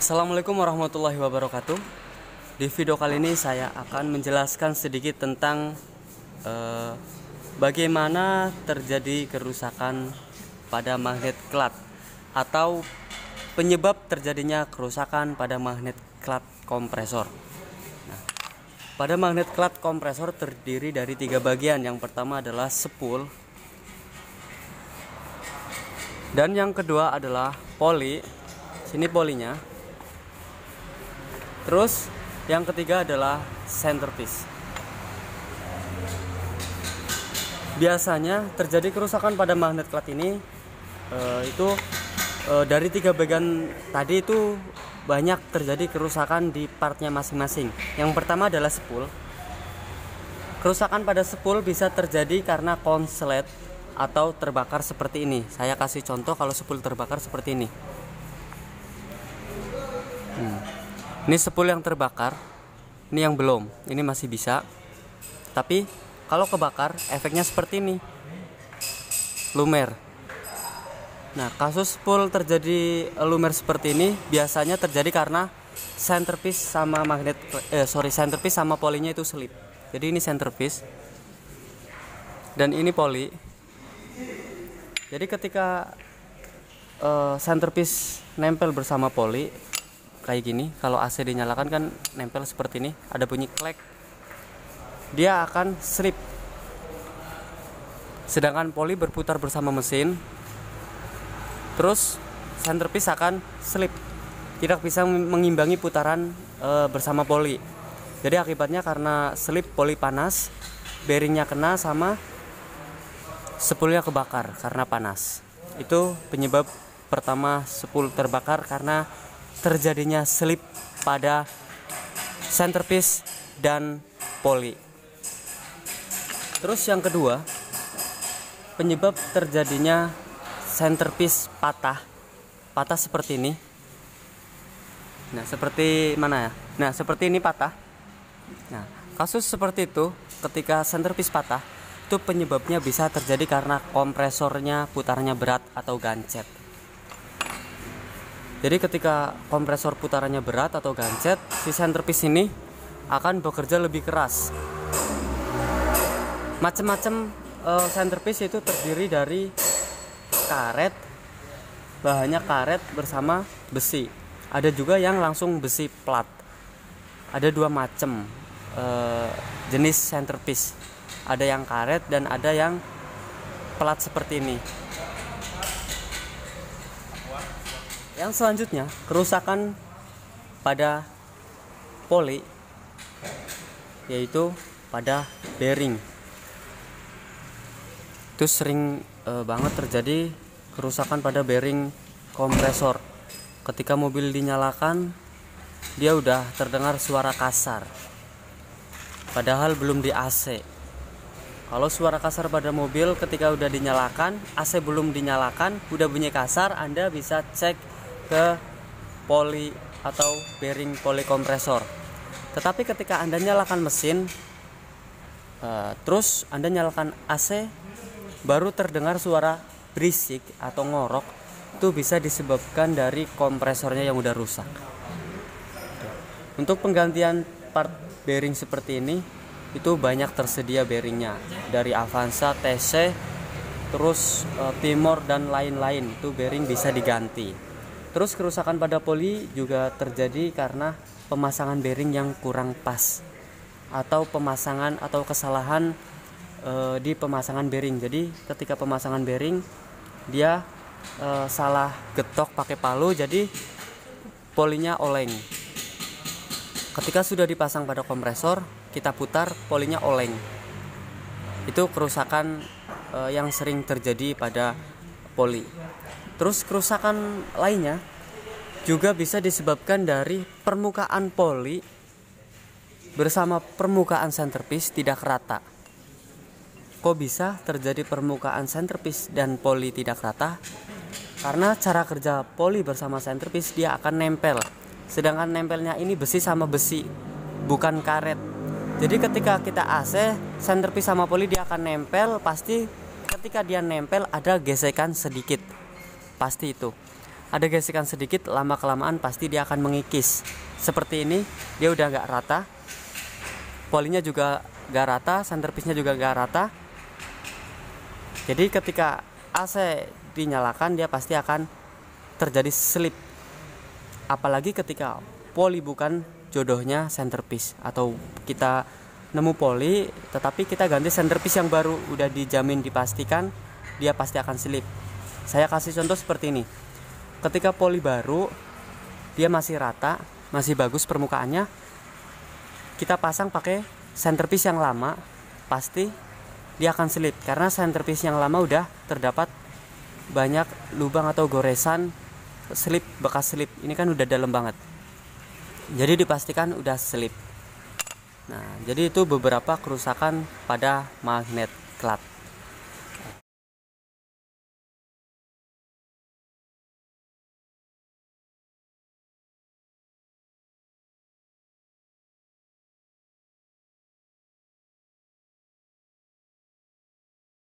Assalamualaikum warahmatullahi wabarakatuh. Di video kali ini saya akan menjelaskan sedikit tentang bagaimana terjadi kerusakan pada magnet klat atau penyebab terjadinya kerusakan pada magnet klat kompresor. Nah, pada magnet klat kompresor terdiri dari 3 bagian. Yang pertama adalah spool, dan yang kedua adalah poli. Sini polinya. Terus yang ketiga adalah centerpiece. Biasanya terjadi kerusakan pada magnet klat ini dari 3 bagian tadi itu banyak terjadi kerusakan di partnya masing-masing. Yang pertama adalah spool. Kerusakan pada spool bisa terjadi karena konslet atau terbakar seperti ini. Saya kasih contoh kalau spool terbakar seperti ini. Ini spool yang terbakar, ini yang belum, ini masih bisa. Tapi kalau kebakar efeknya seperti ini, lumer. Nah, kasus spool terjadi lumer seperti ini biasanya terjadi karena centerpiece sama centerpiece sama polinya itu selip. Jadi ini centerpiece dan ini poli. Jadi ketika centerpiece nempel bersama poli kayak gini, kalau AC dinyalakan kan nempel seperti ini, ada bunyi klek, dia akan slip. Sedangkan poli berputar bersama mesin, terus centerpiece akan slip, tidak bisa mengimbangi putaran bersama poli. Jadi akibatnya karena slip, poli panas, bearingnya kena, sama spoolnya kebakar karena panas. Itu penyebab pertama spool terbakar, karena terjadinya slip pada centerpiece dan poli. Terus yang kedua, penyebab terjadinya centerpiece patah seperti ini. Nah, seperti mana ya? Nah, seperti ini patah. Nah, kasus seperti itu ketika centerpiece patah, itu penyebabnya bisa terjadi karena kompresornya putarannya berat atau gancet. Jadi ketika kompresor putarannya berat atau gancet, si centerpiece ini akan bekerja lebih keras. Macam-macam centerpiece itu terdiri dari karet, bahannya karet bersama besi. Ada juga yang langsung besi plat. Ada 2 macam jenis centerpiece. Ada yang karet dan ada yang plat seperti ini. Yang selanjutnya, kerusakan pada poli, yaitu pada bearing. Itu sering banget terjadi kerusakan pada bearing kompresor. Ketika mobil dinyalakan, dia udah terdengar suara kasar, padahal belum di AC. Kalau suara kasar pada mobil ketika udah dinyalakan, AC belum dinyalakan, udah bunyi kasar, Anda bisa cek ke poli atau bearing poli kompresor. Tetapi ketika Anda nyalakan mesin, terus Anda nyalakan AC, baru terdengar suara berisik atau ngorok, itu bisa disebabkan dari kompresornya yang udah rusak. Untuk penggantian part bearing seperti ini, itu banyak tersedia bearingnya dari Avanza, TC, terus Timor dan lain-lain. Itu bearing bisa diganti. Terus kerusakan pada poli juga terjadi karena pemasangan bearing yang kurang pas, atau pemasangan atau kesalahan di pemasangan bearing. Jadi ketika pemasangan bearing dia salah getok pakai palu, jadi polinya oleng. Ketika sudah dipasang pada kompresor, kita putar, polinya oleng. Itu kerusakan yang sering terjadi pada poli. Terus kerusakan lainnya juga bisa disebabkan dari permukaan poli bersama permukaan centerpiece tidak rata. Kok bisa terjadi permukaan centerpiece dan poli tidak rata? Karena cara kerja poli bersama centerpiece, dia akan nempel. Sedangkan nempelnya ini besi sama besi, bukan karet. Jadi ketika kita AC, centerpiece sama poli dia akan nempel. Pasti ketika dia nempel ada gesekan sedikit, pasti itu. ada gesekan sedikit, lama kelamaan pasti dia akan mengikis. Seperti ini, dia udah nggak rata, polinya juga nggak rata, centerpiece-nya juga nggak rata. Jadi ketika AC dinyalakan, dia pasti akan terjadi slip. Apalagi ketika poli bukan jodohnya centerpiece, atau kita nemu poli tetapi kita ganti centerpiece yang baru, udah dijamin dipastikan dia pasti akan slip. Saya kasih contoh seperti ini. Ketika poli baru dia masih rata, masih bagus permukaannya, kita pasang pakai centerpiece yang lama, pasti dia akan slip karena centerpiece yang lama udah terdapat banyak lubang atau goresan, slip, bekas slip. Ini kan udah dalam banget, jadi dipastikan udah slip. Nah, jadi itu beberapa kerusakan pada magnet klat.